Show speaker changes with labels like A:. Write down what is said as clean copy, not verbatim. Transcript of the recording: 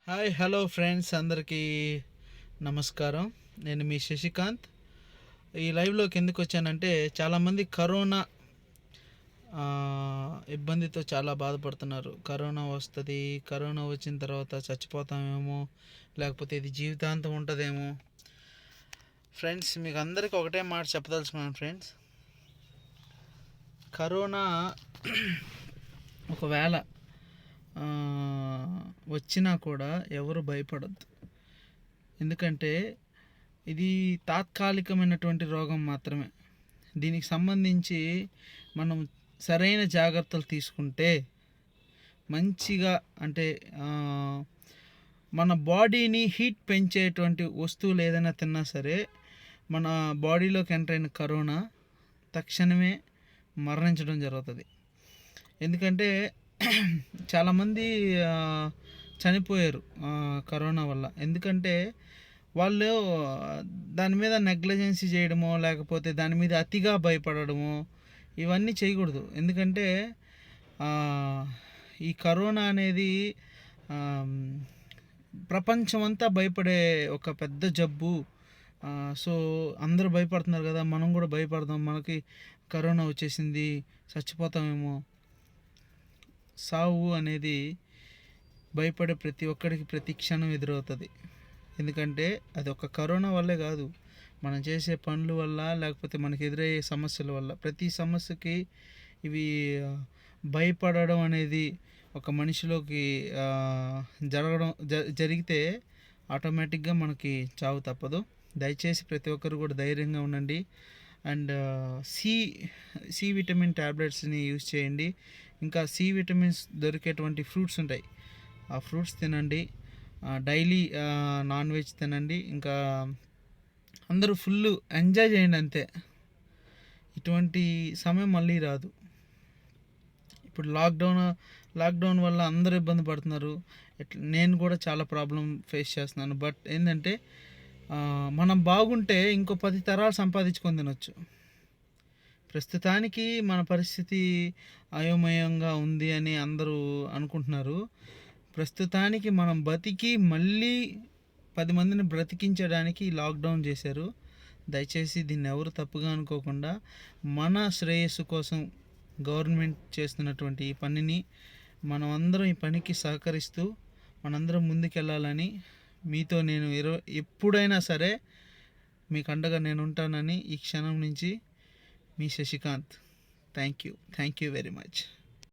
A: Hi hello friends, అందరికీ నమస్కారం. నేను మీ శశికాంత్. ఈ లైవ్లోకి ఎందుకు వచ్చానంటే, చాలామంది కరోనా ఇబ్బందితో చాలా బాధపడుతున్నారు. కరోనా వస్తుంది, కరోనా వచ్చిన తర్వాత చచ్చిపోతామేమో, లేకపోతే ఇది జీవితాంతం ఉంటుందేమో. ఫ్రెండ్స్, మీకు అందరికీ ఒకటే మాట చెప్పదలుచుకున్నాను ఫ్రెండ్స్. కరోనా ఒకవేళ వచ్చినా కూడా ఎవరు భయపడద్దు. ఎందుకంటే ఇది తాత్కాలికమైనటువంటి రోగం మాత్రమే. దీనికి సంబంధించి మనం సరైన జాగ్రత్తలు తీసుకుంటే మంచిగా, అంటే మన బాడీని హీట్ పెంచేటువంటి వస్తువులు ఏదైనా తిన్నా సరే, మన బాడీలోకి ఎంటర్ అయిన కరోనా తక్షణమే మరణించడం జరుగుతుంది. ఎందుకంటే చాలామంది చనిపోయారు కరోనా వల్ల. ఎందుకంటే వాళ్ళు దాని మీద నెగ్లిజెన్సీ చేయడమో, లేకపోతే దాని మీద అతిగా భయపడడమో ఇవన్నీ చేయకూడదు. ఎందుకంటే ఈ కరోనా అనేది ప్రపంచమంతా భయపడే ఒక పెద్ద జబ్బు. సో అందరూ భయపడుతున్నారు కదా, మనం కూడా భయపడదాం. మనకి కరోనా వచ్చేసింది, చచ్చిపోతామేమో. సావు అనేది భయపడే ప్రతి ఒక్కడికి ప్రతి క్షణం ఎదురవుతుంది. ఎందుకంటే అది ఒక కరోనా వల్లే కాదు, మనం చేసే పనుల వల్ల, లేకపోతే మనకు ఎదురయ్యే సమస్యల వల్ల. ప్రతి సమస్యకి ఇవి భయపడడం అనేది ఒక మనిషిలోకి జరిగితే ఆటోమేటిక్గా మనకి చావు తప్పదు. దయచేసి ప్రతి ఒక్కరు కూడా ధైర్యంగా ఉండండి. అండ్ సి విటమిన్ ట్యాబ్లెట్స్ని యూజ్ చేయండి. ఇంకా సి విటమిన్స్ దొరికేటువంటి ఫ్రూట్స్ ఉంటాయి, ఆ ఫ్రూట్స్ తినండి. డైలీ నాన్ వెజ్ తినండి. ఇంకా అందరూ ఫుల్ ఎంజాయ్ చేయండి అంతే. ఇటువంటి సమయం మళ్ళీ రాదు. ఇప్పుడు లాక్డౌన్ వల్ల అందరూ ఇబ్బంది పడుతున్నారు. నేను కూడా చాలా ప్రాబ్లం ఫేస్ చేస్తున్నాను. బట్ ఏంటంటే మనం బాగుంటే ఇంకో 10 తరాలు సంపాదించుకొని తినొచ్చు. ప్రస్తుతానికి మన పరిస్థితి అయోమయంగా ఉంది అని అందరూ అనుకుంటున్నారు. ప్రస్తుతానికి మనం బతికి మళ్ళీ 10 మందిని బ్రతికించడానికి లాక్డౌన్ చేశారు. దయచేసి దీన్ని ఎవరు తప్పుగా అనుకోకుండా, మన శ్రేయస్సు కోసం గవర్నమెంట్ చేస్తున్నటువంటి ఈ పనిని మనం అందరం ఈ పనికి సహకరిస్తూ మనందరం ముందుకెళ్ళాలని, మీతో నేను ఎప్పుడైనా సరే మీకు అండగా నేను ఉంటానని ఈ క్షణం నుంచి మీ Shashikant. Thank you very much.